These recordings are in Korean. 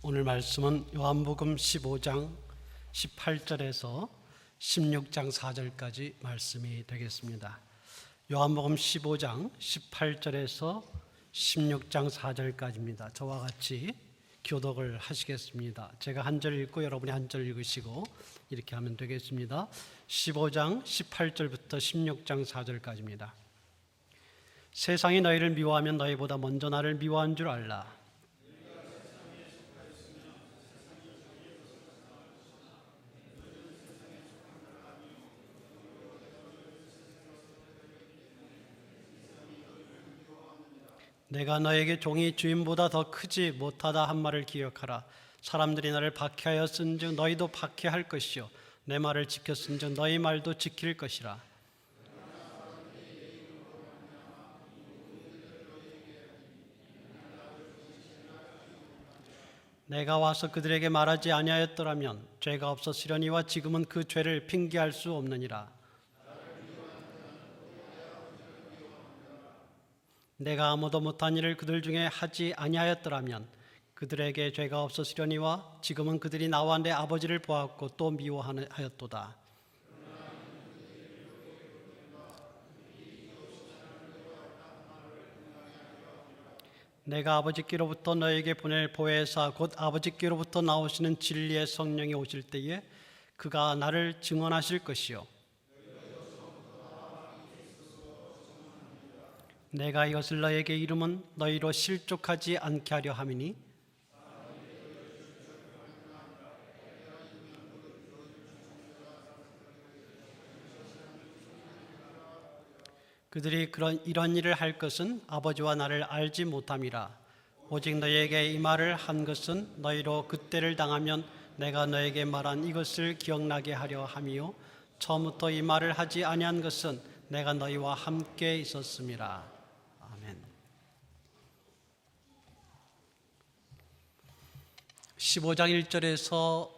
오늘 말씀은 요한복음 15장 18절에서 16장 4절까지 말씀이 되겠습니다. 요한복음 15장 18절에서 16장 4절까지입니다. 저와 같이 교독을 하시겠습니다. 제가 한 절 읽고 여러분이 한 절 읽으시고 이렇게 하면 되겠습니다. 15장 18절부터 16장 4절까지입니다. 세상이 너희를 미워하면 너희보다 먼저 나를 미워한 줄 알라. 내가 너에게 종이 주인보다 더 크지 못하다 한 말을 기억하라. 사람들이 나를 박해하였은즉 너희도 박해할 것이요 내 말을 지켰은즉 너희 말도 지킬 것이라. 내가 와서 그들에게 말하지 아니하였더라면 죄가 없었으려니와 지금은 그 죄를 핑계할 수 없느니라. 내가 아무도 못한 일을 그들 중에 하지 아니하였더라면 그들에게 죄가 없었으려니와 지금은 그들이 나와 내 아버지를 보았고 또 미워하였도다. 내가 아버지께로부터 너에게 보낼 보혜사 곧 아버지께로부터 나오시는 진리의 성령이 오실 때에 그가 나를 증언하실 것이요 내가 이것을 너에게 이름은 너희로 실족하지 않게 하려 함이니 그들이 이런 일을 할 것은 아버지와 나를 알지 못함이라. 오직 너희에게 이 말을 한 것은 너희로 그때를 당하면 내가 너에게 말한 이것을 기억나게 하려 함이요 처음부터 이 말을 하지 아니한 것은 내가 너희와 함께 있었음이라. 아멘. 15장 1절에서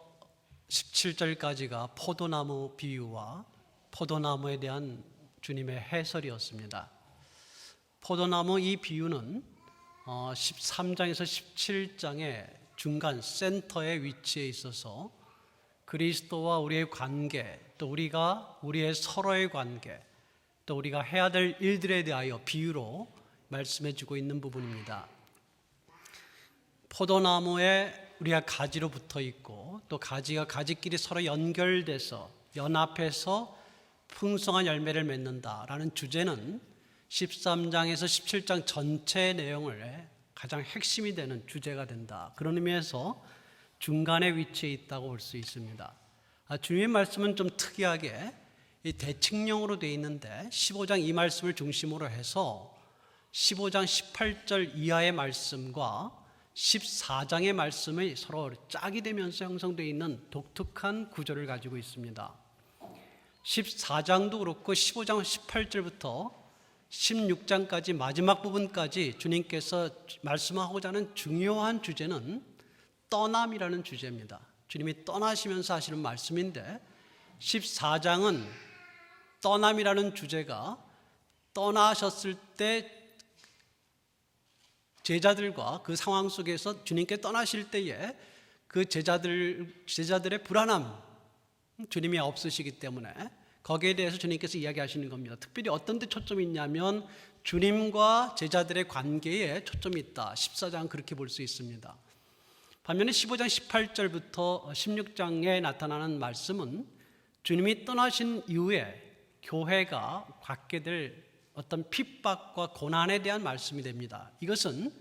17절까지가 포도나무 비유와 포도나무에 대한 주님의 해설이었습니다. 포도나무 이 비유는 13장에서 17장의 중간 센터에 위치해 있어서 그리스도와 우리의 관계, 또 우리의 서로의 관계, 또 우리가 해야 될 일들에 대하여 비유로 말씀해 주고 있는 부분입니다. 포도나무에 우리가 가지로 붙어 있고 또 가지가 가지끼리 서로 연결돼서 연합해서 풍성한 열매를 맺는다라는 주제는 13장에서 17장 전체 내용을 가장 핵심이 되는 주제가 된다. 그런 의미에서 중간에 위치해 있다고 볼 수 있습니다. 주님의 말씀은 좀 특이하게 이 대칭령으로 되어 있는데 15장 이 말씀을 중심으로 해서 15장 18절 이하의 말씀과 14장의 말씀이 서로 짝이 되면서 형성되어 있는 독특한 구조를 가지고 있습니다. 14장도 그렇고 15장 18절부터 16장까지 마지막 부분까지 주님께서 말씀하고자 하는 중요한 주제는 떠남이라는 주제입니다. 주님이 떠나시면서 하시는 말씀인데 14장은 떠남이라는 주제가 떠나셨을 때 제자들과 그 상황 속에서 주님께 떠나실 때에 그 제자들의 불안함, 주님이 없으시기 때문에 거기에 대해서 주님께서 이야기하시는 겁니다. 특별히 어떤 데 초점이 있냐면 주님과 제자들의 관계에 초점이 있다. 14장 그렇게 볼 수 있습니다. 반면에 15장 18절부터 16장에 나타나는 말씀은 주님이 떠나신 이후에 교회가 갖게 될 어떤 핍박과 고난에 대한 말씀이 됩니다. 이것은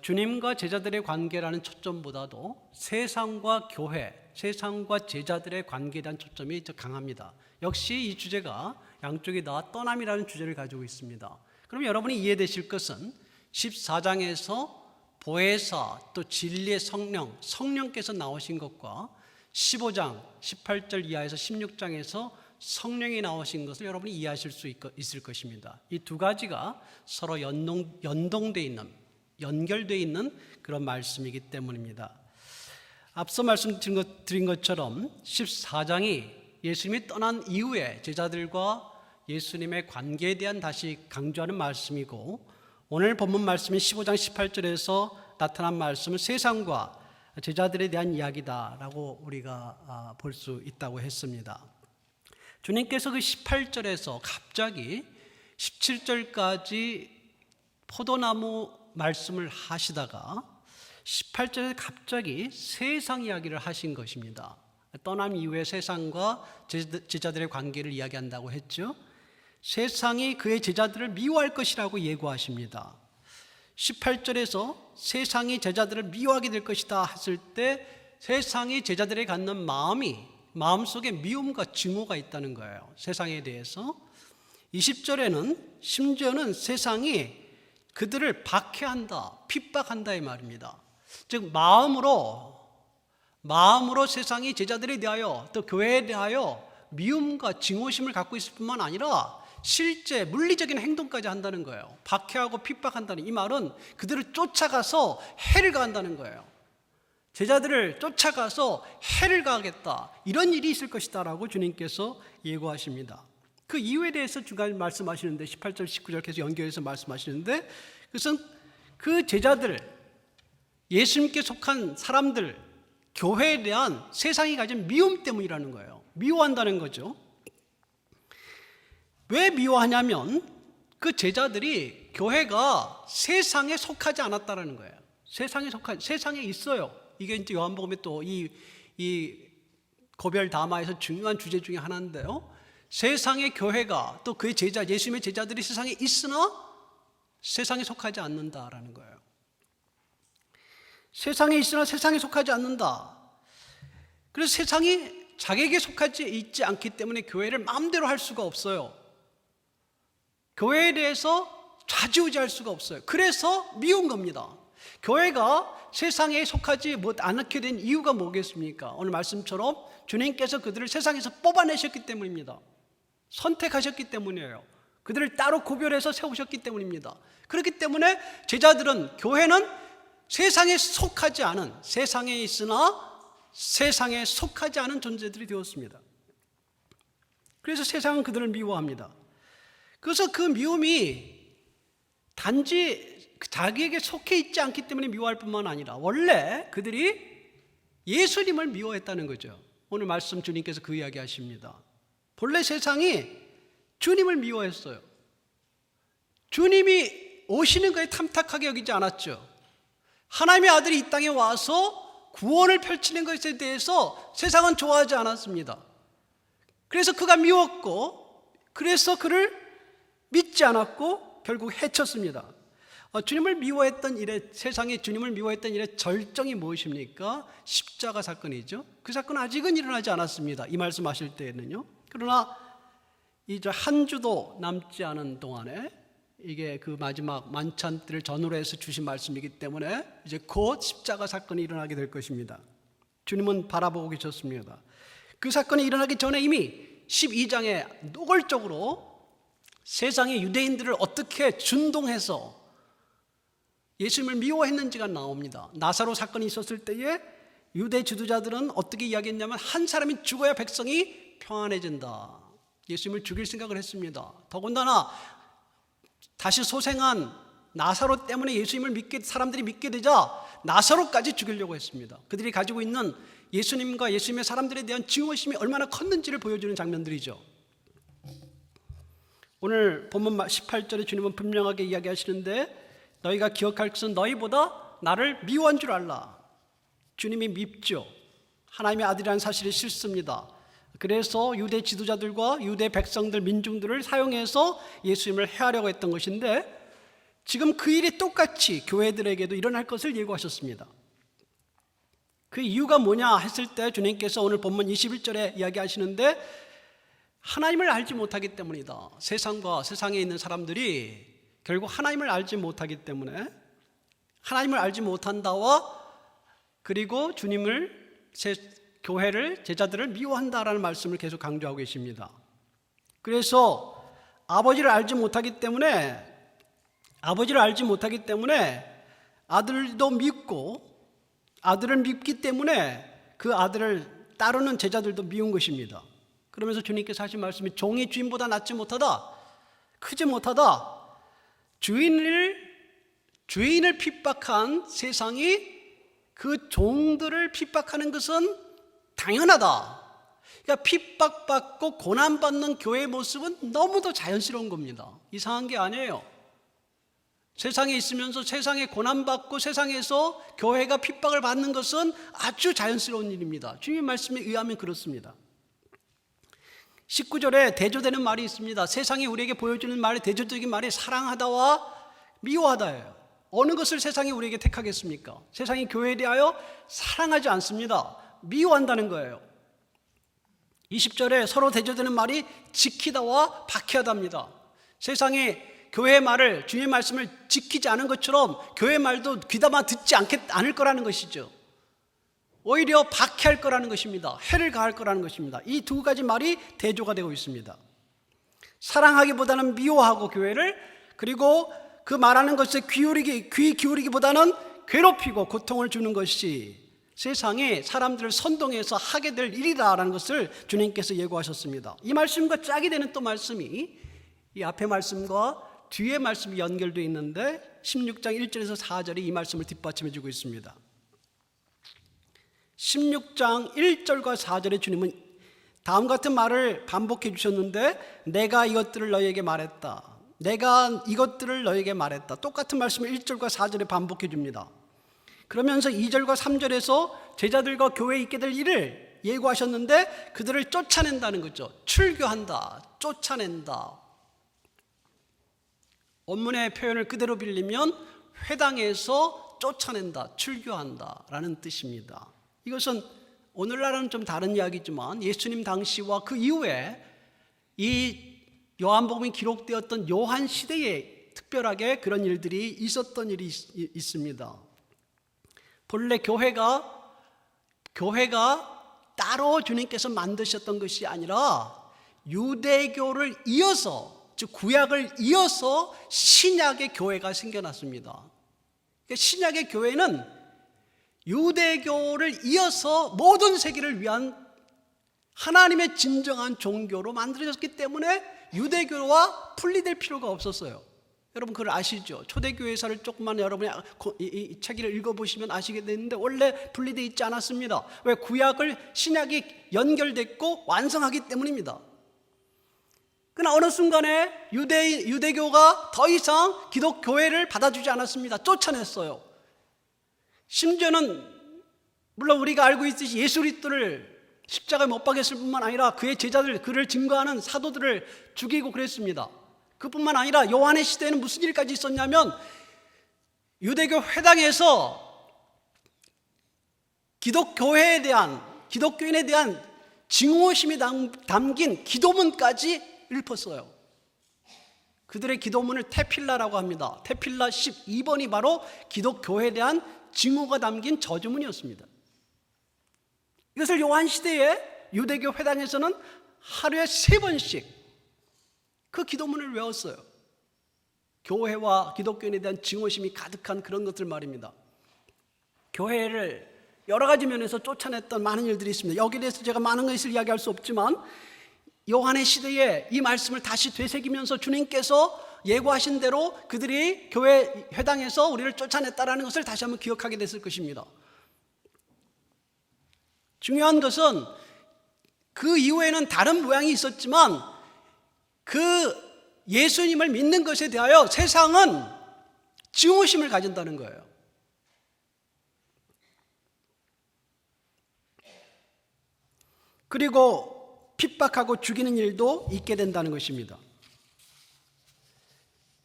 주님과 제자들의 관계라는 초점보다도 세상과 교회, 세상과 제자들의 관계에 대한 초점이 더 강합니다. 역시 이 주제가 양쪽이 다 떠남이라는 주제를 가지고 있습니다. 그럼 여러분이 이해되실 것은 14장에서 보혜사 또 진리의 성령께서 나오신 것과 15장 18절 이하에서 16장에서 성령이 나오신 것을 여러분이 이해하실 수 있을 것입니다. 이 두 가지가 서로 연동되어 있는, 연결되어 있는 그런 말씀이기 때문입니다. 앞서 말씀드린 것처럼 14장이 예수님이 떠난 이후에 제자들과 예수님의 관계에 대한 다시 강조하는 말씀이고 오늘 본문 말씀인 15장 18절에서 나타난 말씀은 세상과 제자들에 대한 이야기다라고 우리가 볼 수 있다고 했습니다. 주님께서 그 18절에서 갑자기 17절까지 포도나무 말씀을 하시다가 18절에 갑자기 세상 이야기를 하신 것입니다. 떠남 이후에 세상과 제자들의 관계를 이야기한다고 했죠. 세상이 그의 제자들을 미워할 것이라고 예고하십니다. 18절에서 세상이 제자들을 미워하게 될 것이다 했을 때 세상이 제자들에게 갖는 마음속에 미움과 증오가 있다는 거예요. 세상에 대해서. 20절에는 심지어는 세상이 그들을 박해한다, 핍박한다 이 말입니다. 즉 마음으로 세상이 제자들에 대하여 또 교회에 대하여 미움과 증오심을 갖고 있을 뿐만 아니라 실제 물리적인 행동까지 한다는 거예요. 박해하고 핍박한다는 이 말은 그들을 쫓아가서 해를 가한다는 거예요. 제자들을 쫓아가서 해를 가하겠다, 이런 일이 있을 것이다 라고 주님께서 예고하십니다. 그 이유에 대해서 중간에 말씀하시는데 18절 19절 계속 연결해서 말씀하시는데, 그것은 그 제자들, 예수님께 속한 사람들, 교회에 대한 세상이 가진 미움 때문이라는 거예요. 미워한다는 거죠. 왜 미워하냐면 그 제자들이 교회가 세상에 속하지 않았다는 거예요. 세상에 있어요. 이게 이제 요한복음의 또 이 고별 담화에서 중요한 주제 중에 하나인데요. 세상의 교회가 또 그의 제자, 예수님의 제자들이 세상에 있으나 세상에 속하지 않는다라는 거예요. 세상에 있으나 세상에 속하지 않는다. 그래서 세상이 자기에게 속하지 있지 않기 때문에 교회를 마음대로 할 수가 없어요. 교회에 대해서 좌지우지할 수가 없어요. 그래서 미운 겁니다. 교회가 세상에 속하지 않게 된 이유가 뭐겠습니까? 오늘 말씀처럼 주님께서 그들을 세상에서 뽑아내셨기 때문입니다. 선택하셨기 때문이에요. 그들을 따로 구별해서 세우셨기 때문입니다. 그렇기 때문에 제자들은, 교회는 세상에 속하지 않은, 세상에 있으나 세상에 속하지 않은 존재들이 되었습니다. 그래서 세상은 그들을 미워합니다. 그래서 그 미움이 단지 자기에게 속해 있지 않기 때문에 미워할 뿐만 아니라 원래 그들이 예수님을 미워했다는 거죠. 오늘 말씀 주님께서 그 이야기 하십니다. 본래 세상이 주님을 미워했어요. 주님이 오시는 것에 탐탁하게 여기지 않았죠. 하나님의 아들이 이 땅에 와서 구원을 펼치는 것에 대해서 세상은 좋아하지 않았습니다. 그래서 그가 미웠고, 그래서 그를 믿지 않았고 결국 해쳤습니다. 주님을 미워했던 일의, 세상이 주님을 미워했던 일의 절정이 무엇입니까? 십자가 사건이죠. 그 사건은 아직은 일어나지 않았습니다. 이 말씀하실 때에는요. 그러나 이제 한 주도 남지 않은 동안에, 이게 그 마지막 만찬 때를 전후로 해서 주신 말씀이기 때문에 이제 곧 십자가 사건이 일어나게 될 것입니다. 주님은 바라보고 계셨습니다. 그 사건이 일어나기 전에 이미 12장에 노골적으로 세상의 유대인들을 어떻게 준동해서 예수님을 미워했는지가 나옵니다. 나사로 사건이 있었을 때에 유대 지도자들은 어떻게 이야기했냐면 한 사람이 죽어야 백성이 평안해진다. 예수님을 죽일 생각을 했습니다. 더군다나 다시 소생한 나사로 때문에 예수님을 사람들이 믿게 되자 나사로까지 죽이려고 했습니다. 그들이 가지고 있는 예수님과 예수님의 사람들에 대한 증오심이 얼마나 컸는지를 보여주는 장면들이죠. 오늘 본문 18절에 주님은 분명하게 이야기하시는데, 너희가 기억할 것은 너희보다 나를 미워한 줄 알라. 주님이 밉죠. 하나님의 아들이라는 사실이 싫습니다. 그래서 유대 지도자들과 유대 백성들, 민중들을 사용해서 예수님을 해하려고 했던 것인데, 지금 그 일이 똑같이 교회들에게도 일어날 것을 예고하셨습니다. 그 이유가 뭐냐 했을 때 주님께서 오늘 본문 21절에 이야기하시는데, 하나님을 알지 못하기 때문이다. 세상과 세상에 있는 사람들이 결국 하나님을 알지 못하기 때문에, 하나님을 알지 못한다와 그리고 교회를, 제자들을 미워한다라는 말씀을 계속 강조하고 계십니다. 그래서 아버지를 알지 못하기 때문에 아들도 믿고, 아들을 믿기 때문에 그 아들을 따르는 제자들도 미운 것입니다. 그러면서 주님께서 하신 말씀이 종이 주인보다 낫지 못하다, 크지 못하다. 주인을 핍박한 세상이 그 종들을 핍박하는 것은 당연하다. 그러니까 핍박받고 고난받는 교회의 모습은 너무도 자연스러운 겁니다. 이상한 게 아니에요. 세상에 있으면서 세상에 고난받고 세상에서 교회가 핍박을 받는 것은 아주 자연스러운 일입니다. 주님의 말씀에 의하면 그렇습니다. 19절에 대조되는 말이 있습니다. 세상이 우리에게 보여주는 말의 대조적인 말이 사랑하다와 미워하다예요. 어느 것을 세상이 우리에게 택하겠습니까? 세상이 교회에 대하여 사랑하지 않습니다. 미워한다는 거예요. 20절에 서로 대조되는 말이 지키다와 박해하다입니다. 세상이 교회의 말을, 주님의 말씀을 지키지 않은 것처럼 교회의 말도 귀담아 듣지 않을 거라는 것이죠. 오히려 박해할 거라는 것입니다. 해를 가할 거라는 것입니다. 이 두 가지 말이 대조가 되고 있습니다. 사랑하기보다는 미워하고 교회를, 그리고 그 말하는 것에 귀 기울이기보다는 괴롭히고 고통을 주는 것이 세상에 사람들을 선동해서 하게 될 일이라는 것을 주님께서 예고하셨습니다. 이 말씀과 짝이 되는 또 말씀이 이 앞의 말씀과 뒤의 말씀이 연결되어 있는데 16장 1절에서 4절이 이 말씀을 뒷받침해 주고 있습니다. 16장 1절과 4절에 주님은 다음 같은 말을 반복해 주셨는데, 내가 이것들을 너희에게 말했다. 내가 이것들을 너희에게 말했다. 똑같은 말씀을 1절과 4절에 반복해 줍니다. 그러면서 2절과 3절에서 제자들과 교회에 있게 될 일을 예고하셨는데 그들을 쫓아낸다는 거죠. 출교한다, 쫓아낸다. 원문의 표현을 그대로 빌리면 회당에서 쫓아낸다, 출교한다 라는 뜻입니다. 이것은 오늘날은 좀 다른 이야기지만 예수님 당시와 그 이후에 이 요한복음이 기록되었던 요한 시대에 특별하게 그런 일들이 있었던 일이 있습니다. 본래 교회가 따로 주님께서 만드셨던 것이 아니라 유대교를 이어서, 즉 구약을 이어서 신약의 교회가 생겨났습니다. 그러니까 신약의 교회는 유대교를 이어서 모든 세계를 위한 하나님의 진정한 종교로 만들어졌기 때문에 유대교와 분리될 필요가 없었어요. 여러분 그걸 아시죠? 초대교회사를 조금만 여러분이 이 책을 읽어보시면 아시게 되는데 원래 분리되어 있지 않았습니다. 왜? 구약을 신약이 연결됐고 완성하기 때문입니다. 그러나 어느 순간에 유대교가 더 이상 기독교회를 받아주지 않았습니다. 쫓아냈어요. 심지어는 물론 우리가 알고 있듯이 예수 그리스도를 십자가에 못 박였을 뿐만 아니라 그의 제자들, 그를 증거하는 사도들을 죽이고 그랬습니다. 그뿐만 아니라 요한의 시대에는 무슨 일까지 있었냐면 유대교 회당에서 기독교인에 대한 증오심이 담긴 기도문까지 읊었어요. 그들의 기도문을 테필라라고 합니다. 테필라 12번이 바로 기독교회에 대한 증오가 담긴 저주문이었습니다. 이것을 요한 시대에 유대교 회당에서는 하루에 3번씩 그 기도문을 외웠어요. 교회와 기독교인에 대한 증오심이 가득한 그런 것들 말입니다. 교회를 여러 가지 면에서 쫓아냈던 많은 일들이 있습니다. 여기에 대해서 제가 많은 것을 이야기할 수 없지만 요한의 시대에 이 말씀을 다시 되새기면서 주님께서 예고하신 대로 그들이 교회 회당에서 우리를 쫓아냈다라는 것을 다시 한번 기억하게 됐을 것입니다. 중요한 것은 그 이후에는 다른 모양이 있었지만 그 예수님을 믿는 것에 대하여 세상은 증오심을 가진다는 거예요. 그리고 핍박하고 죽이는 일도 있게 된다는 것입니다.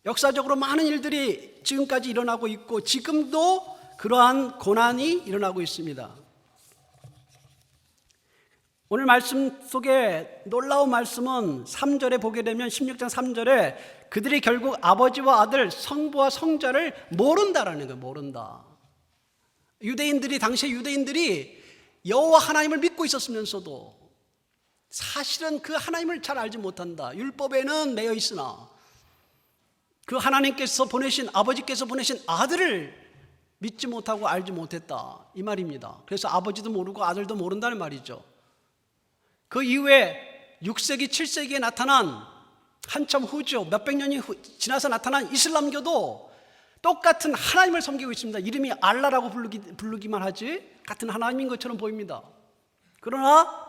역사적으로 많은 일들이 지금까지 일어나고 있고 지금도 그러한 고난이 일어나고 있습니다. 오늘 말씀 속에 놀라운 말씀은 3절에 보게 되면 16장 3절에 그들이 결국 아버지와 아들, 성부와 성자를 모른다라는 거예요. 모른다. 당시의 유대인들이 여호와 하나님을 믿고 있었으면서도 사실은 그 하나님을 잘 알지 못한다. 율법에는 매여 있으나 그 하나님께서 보내신, 아버지께서 보내신 아들을 믿지 못하고 알지 못했다, 이 말입니다. 그래서 아버지도 모르고 아들도 모른다는 말이죠. 그 이후에 6세기, 7세기에 나타난, 한참 후죠, 몇백 년이 지나서 나타난 이슬람교도 똑같은 하나님을 섬기고 있습니다. 이름이 알라라고 부르기만 하지 같은 하나님인 것처럼 보입니다. 그러나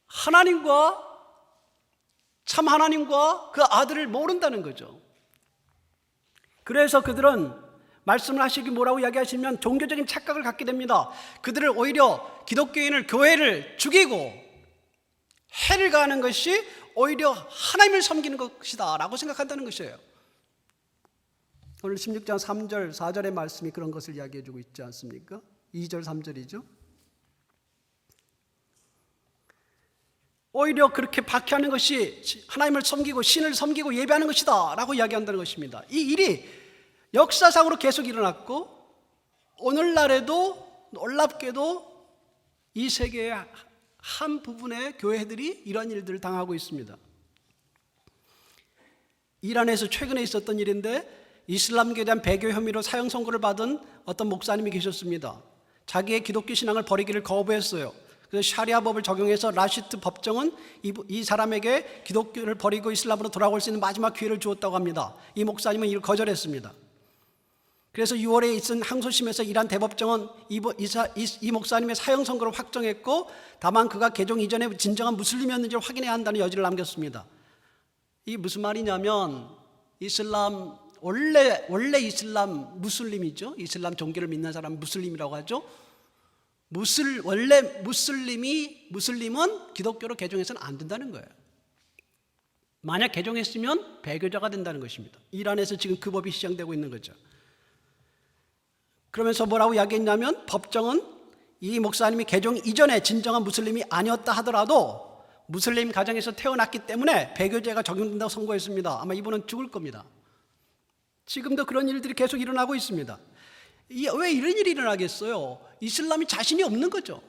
하나님과 참 하나님과 그 아들을 모른다는 거죠. 그래서 그들은 말씀을 하시기 뭐라고 이야기하시면 종교적인 착각을 갖게 됩니다. 그들을 오히려 기독교인을 교회를 죽이고 해를 가하는 것이 오히려 하나님을 섬기는 것이다 라고 생각한다는 것이에요. 오늘 16장 3절 4절의 말씀이 그런 것을 이야기해 주고 있지 않습니까? 2절 3절이죠. 오히려 그렇게 박해하는 것이 하나님을 섬기고 신을 섬기고 예배하는 것이다 라고 이야기한다는 것입니다. 이 일이 역사상으로 계속 일어났고 오늘날에도 놀랍게도 이 세계의 한 부분의 교회들이 이런 일들을 당하고 있습니다. 이란에서 최근에 있었던 일인데 이슬람교에 대한 배교 혐의로 사형 선고를 받은 어떤 목사님이 계셨습니다. 자기의 기독교 신앙을 버리기를 거부했어요. 그래서 샤리아 법을 적용해서 라시트 법정은 이 사람에게 기독교를 버리고 이슬람으로 돌아올 수 있는 마지막 기회를 주었다고 합니다. 이 목사님은 이를 거절했습니다. 그래서 6월에 있은 항소심에서 이란 대법정은 이 목사님의 사형 선고를 확정했고 다만 그가 개종 이전에 진정한 무슬림이었는지를 확인해야 한다는 여지를 남겼습니다. 이게 무슨 말이냐면 이슬람 원래 이슬람 무슬림이죠. 이슬람 종교를 믿는 사람 무슬림이라고 하죠. 원래 무슬림은 기독교로 개종해서는 안 된다는 거예요. 만약 개종했으면 배교자가 된다는 것입니다. 이란에서 지금 그 법이 시행되고 있는 거죠. 그러면서 뭐라고 이야기했냐면 법정은 이 목사님이 개종 이전에 진정한 무슬림이 아니었다 하더라도 무슬림 가정에서 태어났기 때문에 배교제가 적용된다고 선고했습니다. 아마 이분은 죽을 겁니다. 지금도 그런 일들이 계속 일어나고 있습니다. 왜 이런 일이 일어나겠어요? 이슬람이 자신이 없는 거죠.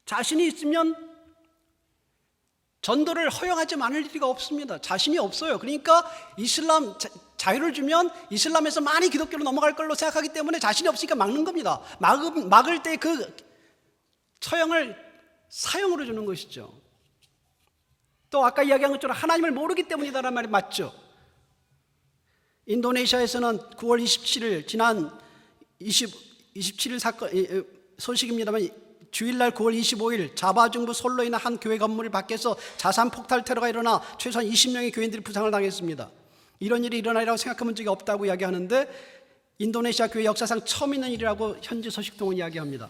자신이 있으면 전도를 허용하지 않을 리가 없습니다. 자신이 없어요. 그러니까 이슬람 자유를 주면 이슬람에서 많이 기독교로 넘어갈 걸로 생각하기 때문에 자신이 없으니까 막는 겁니다. 막을 때 그 처형을 사형으로 주는 것이죠. 또 아까 이야기한 것처럼 하나님을 모르기 때문이다라는 말이 맞죠. 인도네시아에서는 9월 27일 지난 27일 사건 소식입니다만 주일날 9월 25일 자바 중부 솔로에 있는 한 교회 건물 밖에서 자산 폭발 테러가 일어나 최소한 20명의 교인들이 부상을 당했습니다. 이런 일이 일어나리라고 생각해본 적이 없다고 이야기하는데 인도네시아 교회 역사상 처음 있는 일이라고 현지 소식통은 이야기합니다.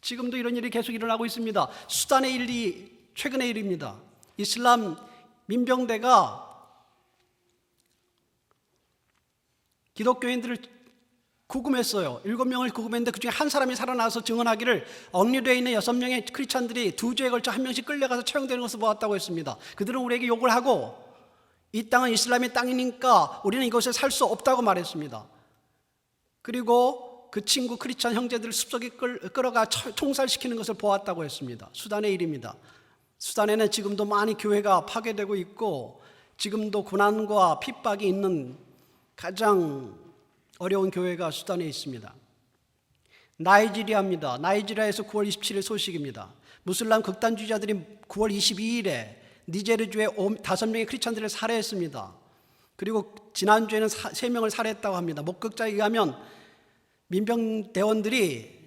지금도 이런 일이 계속 일어나고 있습니다. 수단의 일이 최근의 일입니다. 이슬람 민병대가 기독교인들을 구금했어요. 7명을 구금했는데 그중에 한 사람이 살아나서 증언하기를 억류되어 있는 6명의 크리스찬들이 2주에 걸쳐 한 명씩 끌려가서 처형되는 것을 보았다고 했습니다. 그들은 우리에게 욕을 하고 이 땅은 이슬람의 땅이니까 우리는 이곳에 살 수 없다고 말했습니다. 그리고 그 친구 크리스찬 형제들을 숲속에 끌어가 총살시키는 것을 보았다고 했습니다. 수단의 일입니다. 수단에는 지금도 많이 교회가 파괴되고 있고 지금도 고난과 핍박이 있는 가장 어려운 교회가 수단에 있습니다. 나이지리아입니다. 나이지리아에서 9월 27일 소식입니다. 무슬람 극단주의자들이 9월 22일에 니제르주에 5명의 크리스찬들을 살해했습니다. 그리고 지난주에는 3명을 살해했다고 합니다. 목격자에 의하면 민병대원들이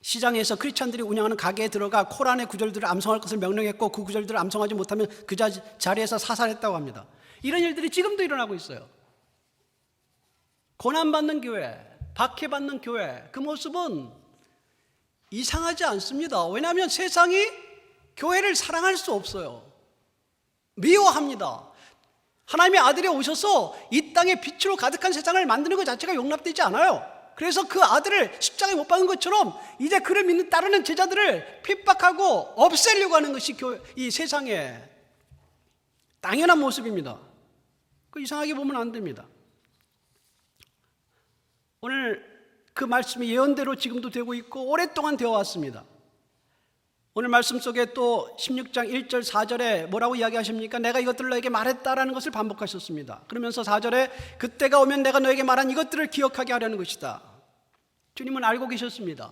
시장에서 크리스찬들이 운영하는 가게에 들어가 코란의 구절들을 암송할 것을 명령했고 그 구절들을 암송하지 못하면 그 자리에서 사살했다고 합니다. 이런 일들이 지금도 일어나고 있어요. 고난받는 교회, 박해받는 교회, 그 모습은 이상하지 않습니다. 왜냐하면 세상이 교회를 사랑할 수 없어요. 미워합니다. 하나님의 아들이 오셔서 이 땅에 빛으로 가득한 세상을 만드는 것 자체가 용납되지 않아요. 그래서 그 아들을 십자가에 못 박은 것처럼 이제 그를 믿는 따르는 제자들을 핍박하고 없애려고 하는 것이 이 세상의 당연한 모습입니다. 그 이상하게 보면 안 됩니다. 오늘 그 말씀이 예언대로 지금도 되고 있고 오랫동안 되어 왔습니다. 오늘 말씀 속에 또 16장 1절 4절에 뭐라고 이야기하십니까? 내가 이것들을 너에게 말했다라는 것을 반복하셨습니다. 그러면서 4절에 그때가 오면 내가 너에게 말한 이것들을 기억하게 하려는 것이다. 주님은 알고 계셨습니다.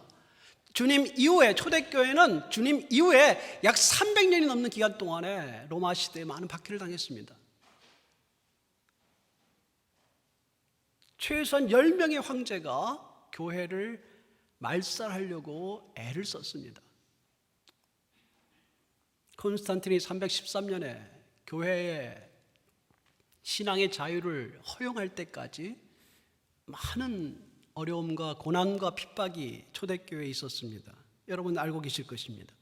주님 이후에 초대교회는 주님 이후에 약 300년이 넘는 기간 동안에 로마 시대에 많은 박해를 당했습니다. 최소한 10명의 황제가 교회를 말살하려고 애를 썼습니다. 콘스탄틴이 313년에 교회의 신앙의 자유를 허용할 때까지 많은 어려움과 고난과 핍박이 초대교회에 있었습니다. 여러분 알고 계실 것입니다.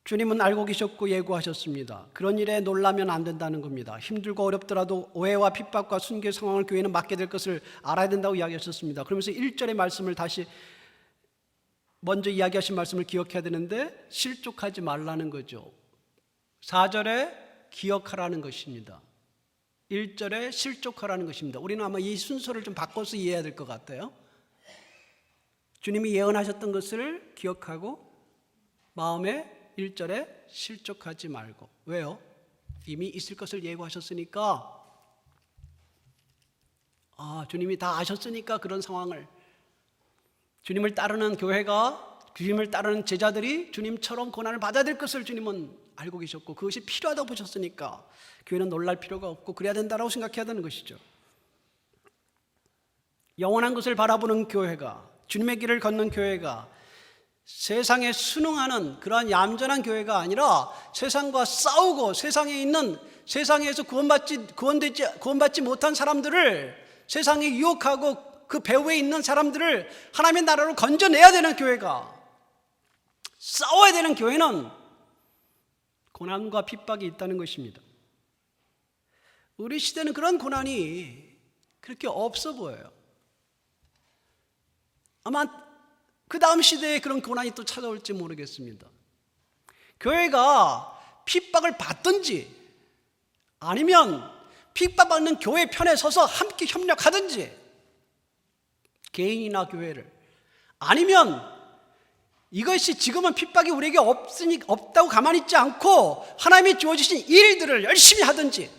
주님은 알고 계셨고 예고하셨습니다. 그런 일에 놀라면 안 된다는 겁니다. 힘들고 어렵더라도 오해와 핍박과 순교의 상황을 교회는 맡게 될 것을 알아야 된다고 이야기하셨습니다. 그러면서 1절의 말씀을 다시 먼저 이야기하신 말씀을 기억해야 되는데 실족하지 말라는 거죠. 4절에 기억하라는 것입니다. 1절에 실족하라는 것입니다. 우리는 아마 이 순서를 좀 바꿔서 이해해야 될 것 같아요. 주님이 예언하셨던 것을 기억하고 마음에 1절에 실족하지 말고. 왜요? 이미 있을 것을 예고하셨으니까, 주님이 다 아셨으니까 그런 상황을, 주님을 따르는 교회가, 주님을 따르는 제자들이 주님처럼 고난을 받아야 될 것을 주님은 알고 계셨고 그것이 필요하다고 보셨으니까 교회는 놀랄 필요가 없고 그래야 된다고 생각해야 되는 것이죠. 영원한 것을 바라보는 교회가, 주님의 길을 걷는 교회가 세상에 순응하는 그러한 얌전한 교회가 아니라 세상과 싸우고 세상에서 구원받지 못한 사람들을, 세상에 유혹하고 그 배후에 있는 사람들을 하나님의 나라로 건져내야 되는 교회가, 싸워야 되는 교회는 고난과 핍박이 있다는 것입니다. 우리 시대는 그런 고난이 그렇게 없어 보여요. 아마 그 다음 시대에 그런 고난이 또 찾아올지 모르겠습니다. 교회가 핍박을 받든지 아니면 핍박받는 교회 편에 서서 함께 협력하든지, 개인이나 교회를, 아니면 이것이 지금은 핍박이 우리에게 없다고 가만히 있지 않고 하나님이 주어주신 일들을 열심히 하든지,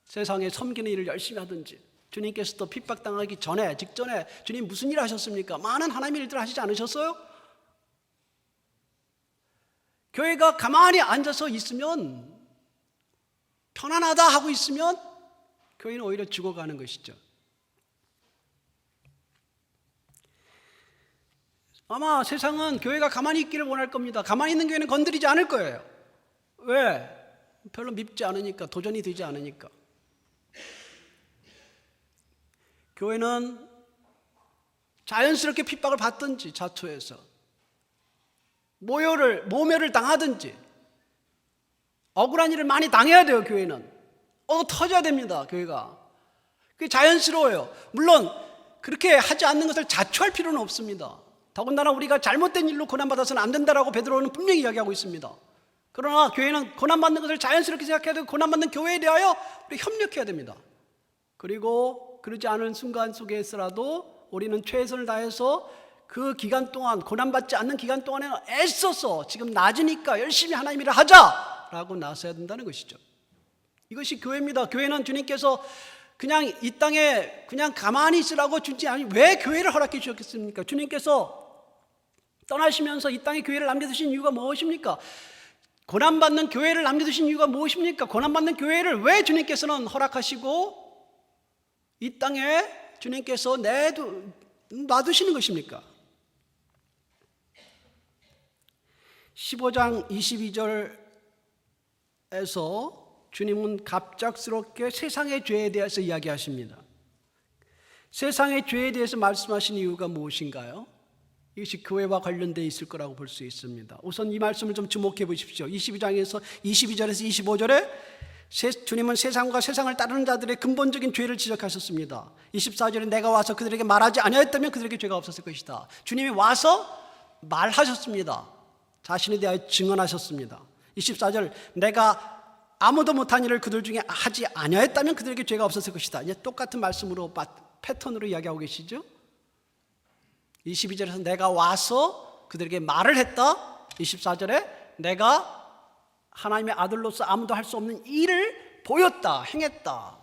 세상에 섬기는 일을 열심히 하든지. 주님께서도 핍박당하기 직전에 주님 무슨 일 하셨습니까? 많은 하나님의 일들을 하시지 않으셨어요? 교회가 가만히 앉아서 있으면, 편안하다 하고 있으면 교회는 오히려 죽어가는 것이죠. 아마 세상은 교회가 가만히 있기를 원할 겁니다. 가만히 있는 교회는 건드리지 않을 거예요. 왜? 별로 밉지 않으니까, 도전이 되지 않으니까. 교회는 자연스럽게 핍박을 받든지, 자초해서 모멸을 당하든지, 억울한 일을 많이 당해야 돼요. 교회는 터져야 됩니다. 교회가 그게 자연스러워요. 물론 그렇게 하지 않는 것을 자초할 필요는 없습니다. 더군다나 우리가 잘못된 일로 고난받아서는 안 된다라고 베드로는 분명히 이야기하고 있습니다. 그러나 교회는 고난받는 것을 자연스럽게 생각해야 되고, 고난받는 교회에 대하여 우리 협력해야 됩니다. 그리고 그러지 않은 순간 속에서라도 우리는 최선을 다해서 그 기간 동안, 고난받지 않는 기간 동안에는 애써서 지금 낮으니까 열심히 하나님 일을 하자라고 나서야 된다는 것이죠. 이것이 교회입니다. 교회는 주님께서 그냥 이 땅에 그냥 가만히 있으라고 주지 않으니 왜 교회를 허락해 주셨겠습니까? 주님께서 떠나시면서 이 땅에 교회를 남겨두신 이유가 무엇입니까? 고난받는 교회를 남겨두신 이유가 무엇입니까? 고난받는 교회를 왜 주님께서는 허락하시고 이 땅에 주님께서 놔두시는 것입니까? 15장 22절에서 주님은 갑작스럽게 세상의 죄에 대해서 이야기하십니다. 세상의 죄에 대해서 말씀하신 이유가 무엇인가요? 이것이 교회와 관련되어 있을 거라고 볼 수 있습니다. 우선 이 말씀을 좀 주목해 보십시오. 22절에서 25절에 주님은 세상과 세상을 따르는 자들의 근본적인 죄를 지적하셨습니다. 24절에 내가 와서 그들에게 말하지 아니하였다면 그들에게 죄가 없었을 것이다. 주님이 와서 말하셨습니다. 자신에 대하여 증언하셨습니다. 24절 내가 아무도 못한 일을 그들 중에 하지 아니하였다면 그들에게 죄가 없었을 것이다. 이제 똑같은 말씀으로 패턴으로 이야기하고 계시죠. 22절에서 내가 와서 그들에게 말을 했다. 24절에 내가 하나님의 아들로서 아무도 할 수 없는 일을 보였다, 행했다.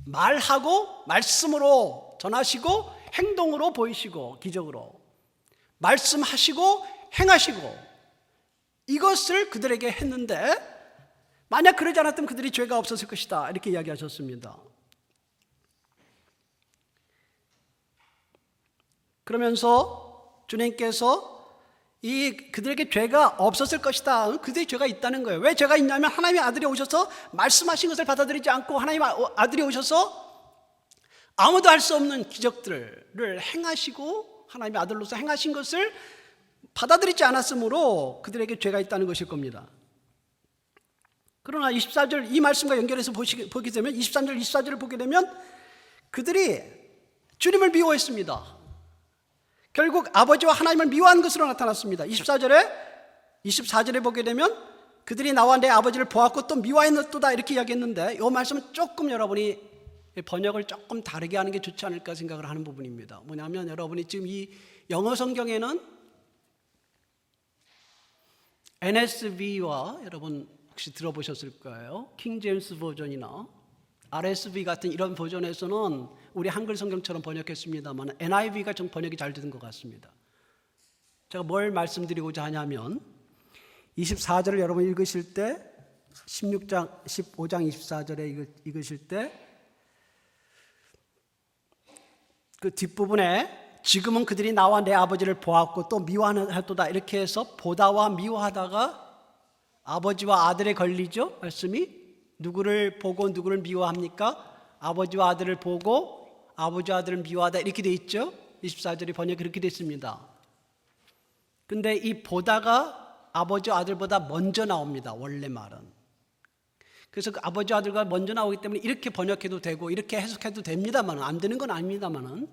말하고 말씀으로 전하시고 행동으로 보이시고 기적으로 말씀하시고 행하시고 이것을 그들에게 했는데 만약 그러지 않았다면 그들이 죄가 없었을 것이다. 이렇게 이야기하셨습니다. 그러면서 주님께서 그들에게 죄가 없었을 것이다. 그들의 죄가 있다는 거예요. 왜 죄가 있냐면 하나님의 아들이 오셔서 말씀하신 것을 받아들이지 않고 하나님의 아들이 오셔서 아무도 할 수 없는 기적들을 행하시고 하나님의 아들로서 행하신 것을 받아들이지 않았으므로 그들에게 죄가 있다는 것일 겁니다. 그러나 24절 이 말씀과 연결해서 보게 되면 23절 24절을 보게 되면 그들이 주님을 미워했습니다. 결국 아버지와 하나님을 미워한 것으로 나타났습니다. 24절에 보게 되면 그들이 나와 내 아버지를 보았고 또 미워했노도다 이렇게 이야기했는데 이 말씀은 조금 여러분이 번역을 조금 다르게 하는 게 좋지 않을까 생각을 하는 부분입니다. 뭐냐면 여러분이 지금 이 영어 성경에는 NSV와 여러분 혹시 들어보셨을 거예요. 킹 제임스 버전이나 RSV 같은 이런 버전에서는 우리 한글 성경처럼 번역했습니다만 NIV가 좀 번역이 잘 되는 것 같습니다. 제가 뭘 말씀드리고자 하냐면 24절을 여러분 읽으실 때 15장 24절에 읽으실 때 그 뒷부분에 지금은 그들이 나와 내 아버지를 보았고 또 미워하도다 이렇게 해서 보다와 미워하다가 아버지와 아들에 걸리죠. 말씀이 누구를 보고 누구를 미워합니까? 아버지와 아들을 보고 아버지와 아들을 미워하다 이렇게 돼 있죠. 24절의 번역이 그렇게 됐습니다. 근데 이 보다가 아버지와 아들보다 먼저 나옵니다. 원래 말은. 그래서 그 아버지와 아들과 먼저 나오기 때문에 이렇게 번역해도 되고 이렇게 해석해도 됩니다만 안 되는 건 아닙니다만은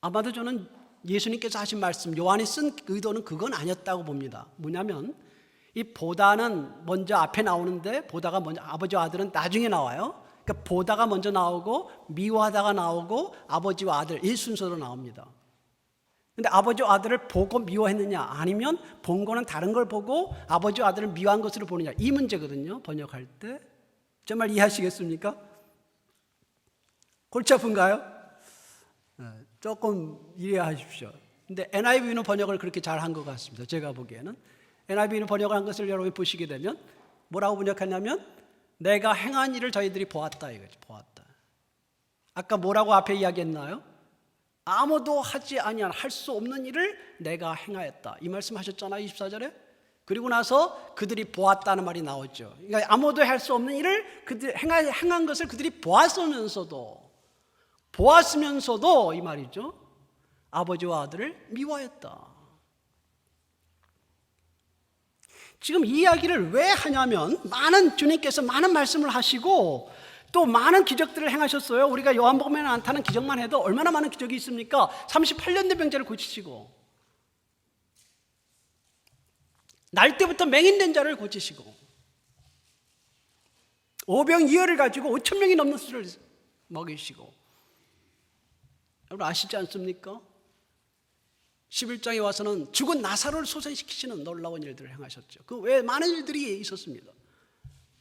아마도 저는 예수님께서 하신 말씀 요한이 쓴 의도는 그건 아니었다고 봅니다. 뭐냐면 이 보다는 먼저 앞에 나오는데 보다가 먼저 아버지와 아들은 나중에 나와요. 그러니까 보다가 먼저 나오고 미워하다가 나오고 아버지와 아들 이 순서로 나옵니다. 근데 아버지와 아들을 보고 미워했느냐 아니면 본 거는 다른 걸 보고 아버지와 아들을 미워한 것으로 보느냐 이 문제거든요. 번역할 때 정말 이해하시겠습니까? 골치 아픈가요? 조금 이해하십시오. 근데 NIV는 번역을 그렇게 잘한 것 같습니다. 제가 보기에는 NIV는 번역을 한 것을 여러분이 보시게 되면 뭐라고 번역하냐면 내가 행한 일을 저희들이 보았다 이거죠. 보았다. 아까 뭐라고 앞에 이야기했나요? 아무도 하지 아니한 할 수 없는 일을 내가 행하였다. 이 말씀 하셨잖아요. 24절에. 그리고 나서 그들이 보았다는 말이 나오죠. 그러니까 아무도 할 수 없는 일을 그들이 행한 것을 그들이 보았으면서도 이 말이죠. 아버지와 아들을 미워했다. 지금 이 이야기를 왜 하냐면 주님께서 많은 말씀을 하시고 또 많은 기적들을 행하셨어요. 우리가 요한복음에 나타난 기적만 해도 얼마나 많은 기적이 있습니까? 38년 된 병자를 고치시고 날 때부터 맹인된 자를 고치시고 오병이어를 가지고 5천 명이 넘는 수를 먹이시고 여러분 아시지 않습니까? 11장에 와서는 죽은 나사로를 소생시키시는 놀라운 일들을 행하셨죠. 그 외에 많은 일들이 있었습니다.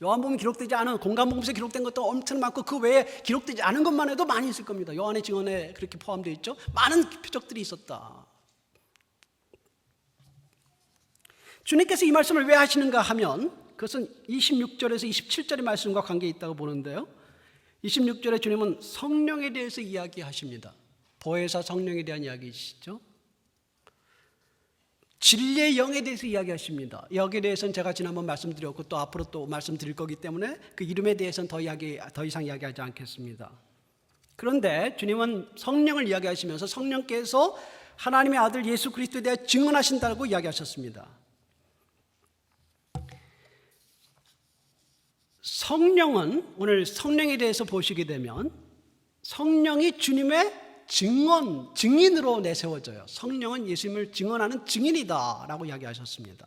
요한복음에 기록되지 않은 공간복음서에 기록된 것도 엄청 많고 그 외에 기록되지 않은 것만 해도 많이 있을 겁니다. 요한의 증언에 그렇게 포함되어 있죠. 많은 표적들이 있었다. 주님께서 이 말씀을 왜 하시는가 하면 그것은 26절에서 27절의 말씀과 관계가 있다고 보는데요. 26절에 주님은 성령에 대해서 이야기하십니다. 보혜사 성령에 대한 이야기이시죠. 진리의 영에 대해서 이야기하십니다. 여기에 대해서는 제가 지난번 말씀드렸고 또 앞으로 또 말씀드릴 거기 때문에 그 이름에 대해서는 더 이상 이야기하지 않겠습니다. 그런데 주님은 성령을 이야기하시면서 성령께서 하나님의 아들 예수 그리스도에 대해 증언하신다고 이야기하셨습니다. 성령은 오늘 성령에 대해서 보시게 되면 성령이 주님의 증인으로 내세워져요. 성령은 예수님을 증언하는 증인이다 라고 이야기하셨습니다.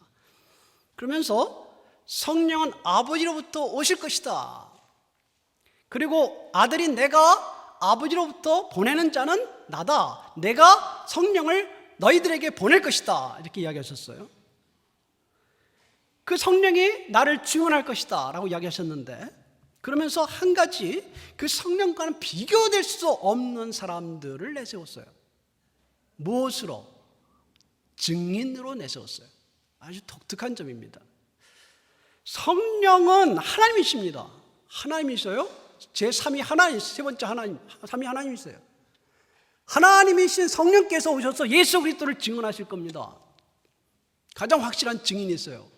그러면서 성령은 아버지로부터 오실 것이다. 그리고 아들이 내가 아버지로부터 보내는 자는 나다. 내가 성령을 너희들에게 보낼 것이다. 이렇게 이야기하셨어요. 그 성령이 나를 증언할 것이다 라고 이야기하셨는데 그러면서 한 가지 그 성령과는 비교될 수 없는 사람들을 내세웠어요. 무엇으로? 증인으로 내세웠어요. 아주 독특한 점입니다. 성령은 하나님이십니다. 하나님이셔요. 제3위 하나님, 세 번째 하나님, 3위 하나님이세요. 하나님이신 성령께서 오셔서 예수 그리스도를 증언하실 겁니다. 가장 확실한 증인이 있어요.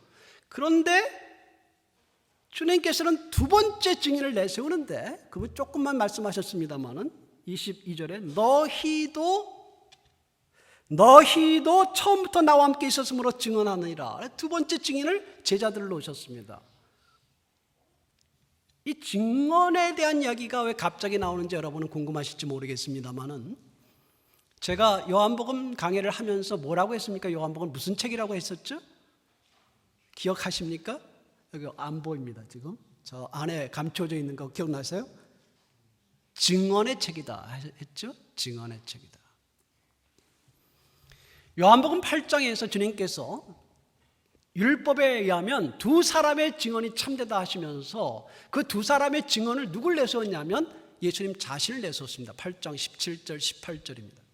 그런데 주님께서는 두 번째 증인을 내세우는데 그분 조금만 말씀하셨습니다마는 22절에 너희도 처음부터 나와 함께 있었으므로 증언하느니라. 두 번째 증인을 제자들로 오셨습니다. 이 증언에 대한 이야기가 왜 갑자기 나오는지 여러분은 궁금하실지 모르겠습니다만은 제가 요한복음 강해를 하면서 뭐라고 했습니까? 요한복음 무슨 책이라고 했었죠? 기억하십니까? 여기 안 보입니다. 지금 저 안에 감춰져 있는 거 기억나세요? 증언의 책이다 했죠? 증언의 책이다. 요한복음 8장에서 주님께서 율법에 의하면 두 사람의 증언이 참되다 하시면서 그 두 사람의 증언을 누굴 내세웠냐면 예수님 자신을 내세웠습니다. 8장 17절 18절입니다.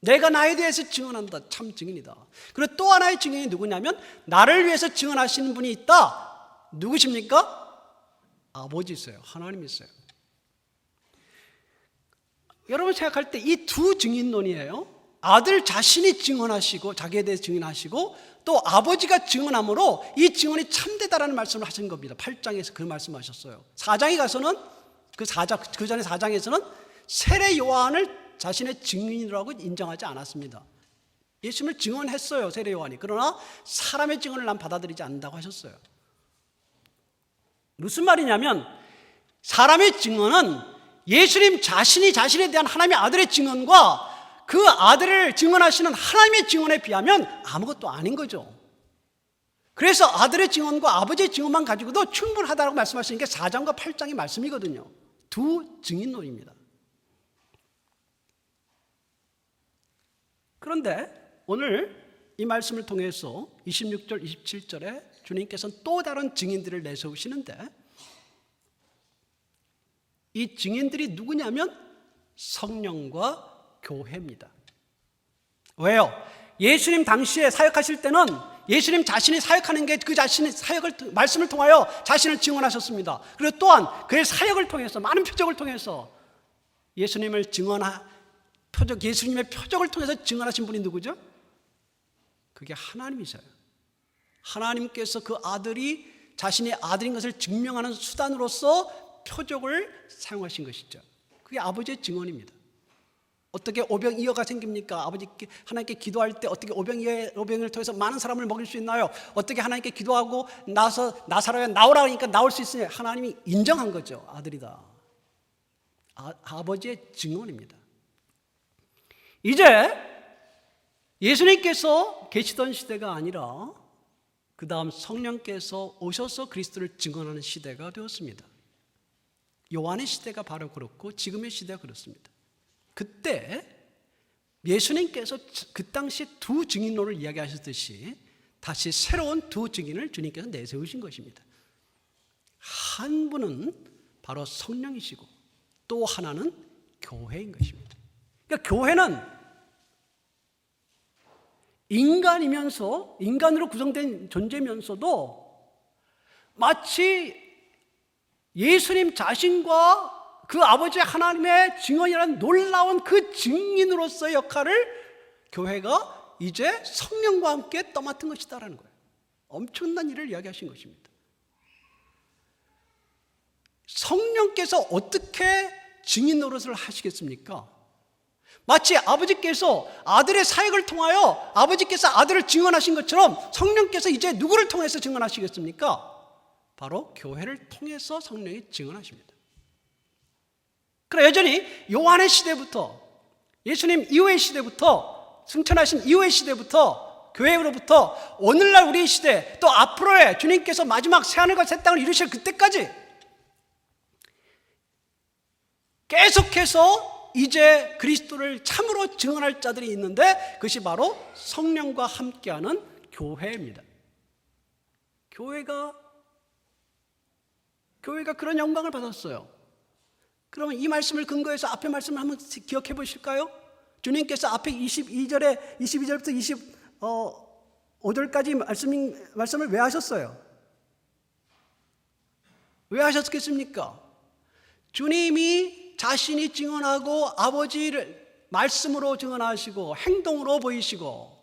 내가 나에 대해서 증언한다. 참 증인이다. 그리고 또 하나의 증인이 누구냐면 나를 위해서 증언하시는 분이 있다. 누구십니까? 아버지 있어요. 하나님 있어요. 여러분 생각할 때 이 두 증인론이에요. 아들 자신이 증언하시고 자기에 대해서 증언하시고 또 아버지가 증언함으로 이 증언이 참되다라는 말씀을 하신 겁니다. 8장에서 그 말씀하셨어요. 4장에 가서는 그 전에 4장에서는 세례 요한을 자신의 증인이라고 인정하지 않았습니다. 예수님을 증언했어요. 세례 요한이. 그러나 사람의 증언을 난 받아들이지 않는다고 하셨어요. 무슨 말이냐면 사람의 증언은 예수님 자신이 자신에 대한 하나님의 아들의 증언과 그 아들을 증언하시는 하나님의 증언에 비하면 아무것도 아닌 거죠. 그래서 아들의 증언과 아버지의 증언만 가지고도 충분하다고 말씀하시는 게 4장과 8장의 말씀이거든요. 두 증인론입니다. 그런데 오늘 이 말씀을 통해서 26절, 27절에 주님께서는 또 다른 증인들을 내세우시는데 이 증인들이 누구냐면 성령과 교회입니다. 왜요? 예수님 당시에 사역하실 때는 예수님 자신이 사역하는 게 그 자신의 사역을 말씀을 통하여 자신을 증언하셨습니다. 그리고 또한 그의 사역을 통해서 많은 표적을 통해서 예수님의 표적을 통해서 증언하신 분이 누구죠? 그게 하나님이셔요. 하나님께서 그 아들이 자신의 아들인 것을 증명하는 수단으로서 표적을 사용하신 것이죠. 그게 아버지의 증언입니다. 어떻게 오병이어가 생깁니까? 아버지께 하나님께 기도할 때 어떻게 오병을 통해서 많은 사람을 먹일 수 있나요? 어떻게 하나님께 기도하고 나서 나사로야 나오라 하니까 나올 수 있으냐? 하나님이 인정한 거죠. 아들이다. 아버지의 증언입니다. 이제 예수님께서 계시던 시대가 아니라 그 다음 성령께서 오셔서 그리스도를 증언하는 시대가 되었습니다. 요한의 시대가 바로 그렇고 지금의 시대가 그렇습니다. 그때 예수님께서 그 당시 두 증인론을 이야기하셨듯이 다시 새로운 두 증인을 주님께서 내세우신 것입니다. 한 분은 바로 성령이시고 또 하나는 교회인 것입니다. 그러니까 교회는 인간으로 구성된 존재면서도 마치 예수님 자신과 그 아버지 하나님의 증언이라는 놀라운 그 증인으로서의 역할을 교회가 이제 성령과 함께 떠맡은 것이다라는 거예요. 엄청난 일을 이야기하신 것입니다. 성령께서 어떻게 증인 노릇을 하시겠습니까? 마치 아버지께서 아들의 사역을 통하여 아버지께서 아들을 증언하신 것처럼 성령께서 이제 누구를 통해서 증언하시겠습니까? 바로 교회를 통해서 성령이 증언하십니다. 그러나 여전히 요한의 시대부터 예수님 이후의 시대부터 승천하신 이후의 시대부터 교회로부터 오늘날 우리의 시대 또 앞으로의 주님께서 마지막 새하늘과 새 땅을 이루실 그때까지 계속해서 이제 그리스도를 참으로 증언할 자들이 있는데 그것이 바로 성령과 함께하는 교회입니다. 교회가 그런 영광을 받았어요. 그러면 이 말씀을 근거해서 앞에 말씀을 한번 기억해 보실까요? 주님께서 앞에 22절부터 5절까지 말씀을 왜 하셨어요? 왜 하셨겠습니까? 주님이 자신이 증언하고 아버지를 말씀으로 증언하시고 행동으로 보이시고,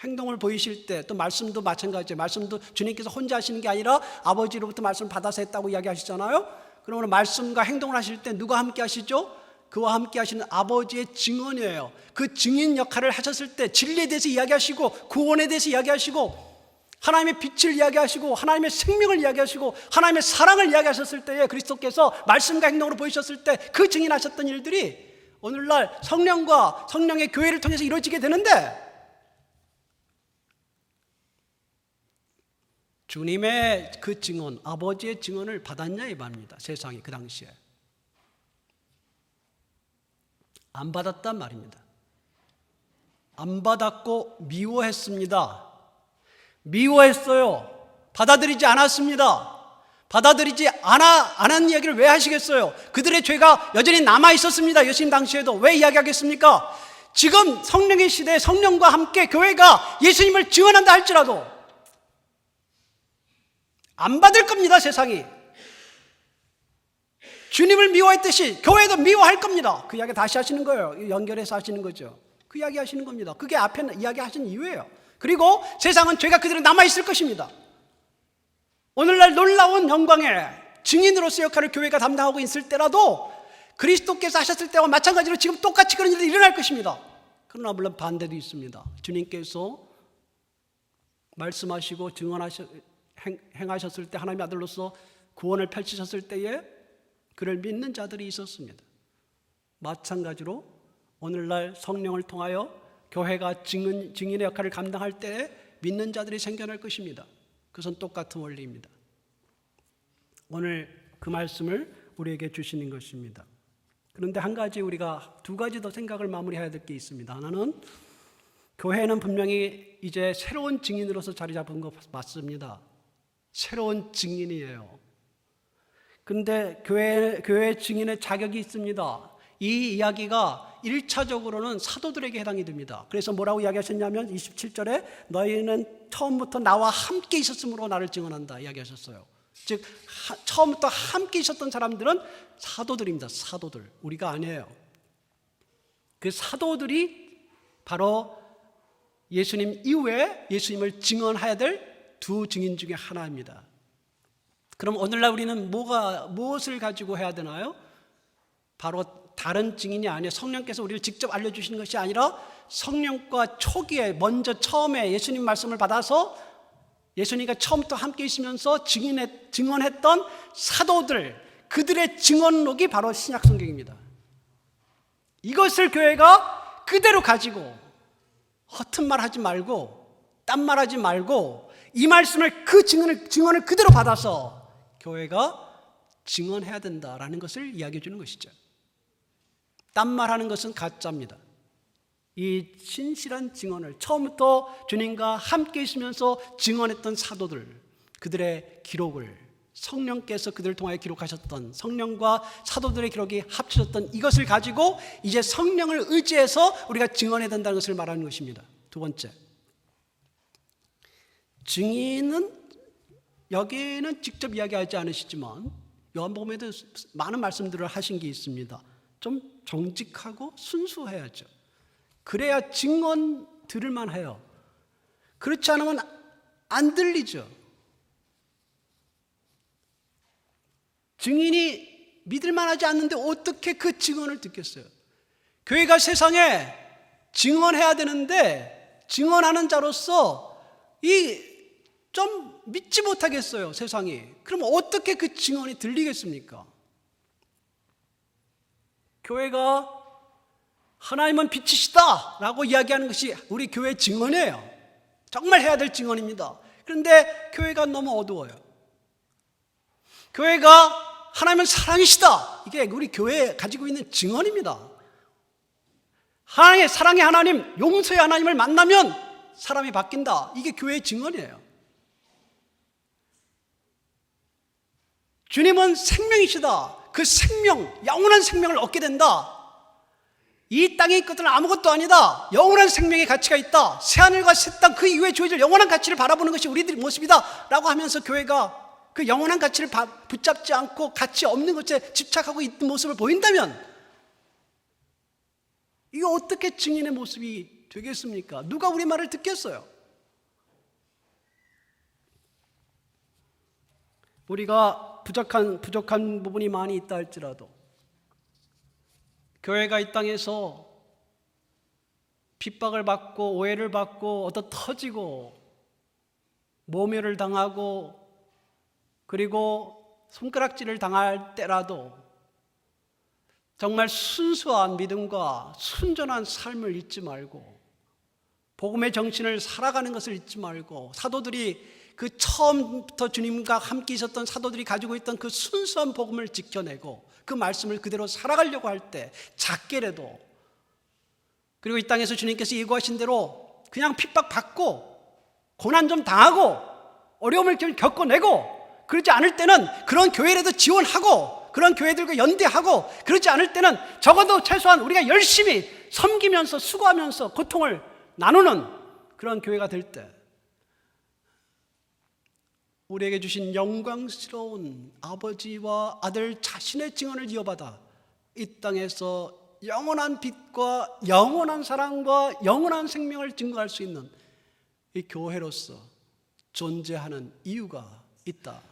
행동을 보이실 때 또 말씀도 마찬가지예요. 말씀도 주님께서 혼자 하시는 게 아니라 아버지로부터 말씀을 받아서 했다고 이야기하시잖아요. 그러면 말씀과 행동을 하실 때 누가 함께 하시죠? 그와 함께 하시는 아버지의 증언이에요. 그 증인 역할을 하셨을 때 진리에 대해서 이야기하시고, 구원에 대해서 이야기하시고, 하나님의 빛을 이야기하시고, 하나님의 생명을 이야기하시고, 하나님의 사랑을 이야기하셨을 때에 그리스도께서 말씀과 행동으로 보이셨을 때 그 증인하셨던 일들이 오늘날 성령과 성령의 교회를 통해서 이루어지게 되는데, 주님의 그 증언, 아버지의 증언을 받았냐 이 말입니다. 세상이 그 당시에 안 받았단 말입니다. 안 받았고 미워했습니다. 미워했어요. 받아들이지 않았습니다. 받아들이지 않은 이야기를 왜 하시겠어요? 그들의 죄가 여전히 남아 있었습니다. 예수님 당시에도. 왜 이야기하겠습니까? 지금 성령의 시대에 성령과 함께 교회가 예수님을 증언한다 할지라도 안 받을 겁니다. 세상이. 주님을 미워했듯이 교회도 미워할 겁니다. 그 이야기 다시 하시는 거예요. 연결해서 하시는 거죠. 그 이야기 하시는 겁니다. 그게 앞에 이야기 하신 이유예요. 그리고 세상은 죄가 그대로 남아있을 것입니다. 오늘날 놀라운 영광의 증인으로서 역할을 교회가 담당하고 있을 때라도 그리스도께서 하셨을 때와 마찬가지로 지금 똑같이 그런 일이 일어날 것입니다. 그러나 물론 반대도 있습니다. 주님께서 말씀하시고 행하셨을 때 하나님의 아들로서 구원을 펼치셨을 때에 그를 믿는 자들이 있었습니다. 마찬가지로 오늘날 성령을 통하여 교회가 증인의 역할을 감당할 때 믿는 자들이 생겨날 것입니다. 그것은 똑같은 원리입니다. 오늘 그 말씀을 우리에게 주시는 것입니다. 그런데 한 가지 우리가 두 가지 더 생각을 마무리해야 될 게 있습니다. 하나는 교회는 분명히 이제 새로운 증인으로서 자리 잡은 거 맞습니다. 새로운 증인이에요. 그런데 교회 증인의 자격이 있습니다. 이 이야기가 1차적으로는 사도들에게 해당이 됩니다. 그래서 뭐라고 이야기하셨냐면 27절에 너희는 처음부터 나와 함께 있었으므로 나를 증언한다 이야기하셨어요. 즉 처음부터 함께 있었던 사람들은 사도들입니다. 사도들. 우리가 아니에요. 그 사도들이 바로 예수님 이후에 예수님을 증언해야 될 두 증인 중에 하나입니다. 그럼 오늘날 우리는 무엇을 가지고 해야 되나요? 바로 다른 증인이 아니에요. 성령께서 우리를 직접 알려주시는 것이 아니라 성령과 초기에 먼저 처음에 예수님 말씀을 받아서 예수님과 처음부터 함께 있으면서 증언했던 사도들, 그들의 증언록이 바로 신약 성경입니다. 이것을 교회가 그대로 가지고 허튼 말 하지 말고 딴 말 하지 말고 이 말씀을 그 증언을 그대로 받아서 교회가 증언해야 된다라는 것을 이야기해 주는 것이죠. 딴 말하는 것은 가짜입니다. 이 신실한 증언을 처음부터 주님과 함께 있으면서 증언했던 사도들, 그들의 기록을 성령께서 그들을 통하여 기록하셨던 성령과 사도들의 기록이 합쳐졌던 이것을 가지고 이제 성령을 의지해서 우리가 증언해야 된다는 것을 말하는 것입니다. 두 번째, 증인은 여기에는 직접 이야기하지 않으시지만 요한복음에도 많은 말씀들을 하신 게 있습니다. 좀 정직하고 순수해야죠. 그래야 증언 들을만 해요. 그렇지 않으면 안 들리죠. 증인이 믿을만하지 않는데 어떻게 그 증언을 듣겠어요? 교회가 세상에 증언해야 되는데 증언하는 자로서 좀 믿지 못하겠어요, 세상이. 그럼 어떻게 그 증언이 들리겠습니까? 교회가 하나님은 빛이시다 라고 이야기하는 것이 우리 교회의 증언이에요. 정말 해야 될 증언입니다. 그런데 교회가 너무 어두워요. 교회가 하나님은 사랑이시다, 이게 우리 교회에 가지고 있는 증언입니다. 사랑의 하나님, 용서의 하나님을 만나면 사람이 바뀐다, 이게 교회의 증언이에요. 주님은 생명이시다, 그 생명, 영원한 생명을 얻게 된다, 이 땅의 것들은 아무것도 아니다. 영원한 생명의 가치가 있다. 새하늘과 새 땅 그 이후에 주어질 영원한 가치를 바라보는 것이 우리들의 모습이다 라고 하면서 교회가 그 영원한 가치를 붙잡지 않고 가치 없는 것에 집착하고 있는 모습을 보인다면 이거 어떻게 증인의 모습이 되겠습니까? 누가 우리 말을 듣겠어요? 우리가 부족한 부분이 많이 있다 할지라도 교회가 이 땅에서 핍박을 받고 오해를 받고 얻어 터지고 모멸을 당하고 그리고 손가락질을 당할 때라도 정말 순수한 믿음과 순전한 삶을 잊지 말고 복음의 정신을 살아가는 것을 잊지 말고 사도들이 그 처음부터 주님과 함께 있었던 사도들이 가지고 있던 그 순수한 복음을 지켜내고 그 말씀을 그대로 살아가려고 할 때 작게라도 그리고 이 땅에서 주님께서 예고하신 대로 그냥 핍박받고 고난 좀 당하고 어려움을 겪어내고 그러지 않을 때는 그런 교회라도 지원하고 그런 교회들과 연대하고 그러지 않을 때는 적어도 최소한 우리가 열심히 섬기면서 수고하면서 고통을 나누는 그런 교회가 될 때 우리에게 주신 영광스러운 아버지와 아들 자신의 증언을 이어받아 이 땅에서 영원한 빛과 영원한 사랑과 영원한 생명을 증거할 수 있는 이 교회로서 존재하는 이유가 있다.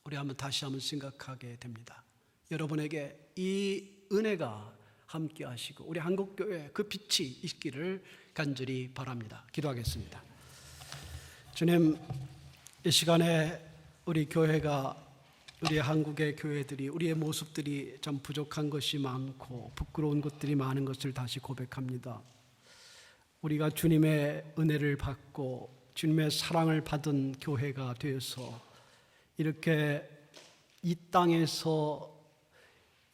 우리 다시 한번 생각하게 됩니다. 여러분에게 이 은혜가 함께 하시고 우리 한국교회 그 빛이 있기를 간절히 바랍니다. 기도하겠습니다. 주님, 이 시간에 우리 교회가 우리 한국의 교회들이 우리의 모습들이 참 부족한 것이 많고 부끄러운 것들이 많은 것을 다시 고백합니다. 우리가 주님의 은혜를 받고 주님의 사랑을 받은 교회가 되어서 이렇게 이 땅에서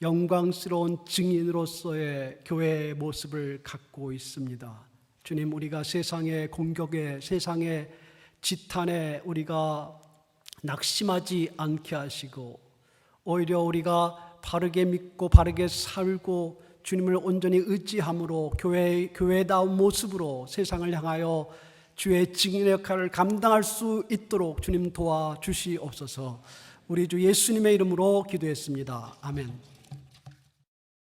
영광스러운 증인으로서의 교회의 모습을 갖고 있습니다. 주님, 우리가 세상의 공격에 세상의 지탄에 우리가 낙심하지 않게 하시고 오히려 우리가 바르게 믿고 바르게 살고 주님을 온전히 의지함으로 교회다운 모습으로 세상을 향하여 주의 증인의 역할을 감당할 수 있도록 주님 도와주시옵소서. 우리 주 예수님의 이름으로 기도했습니다. 아멘.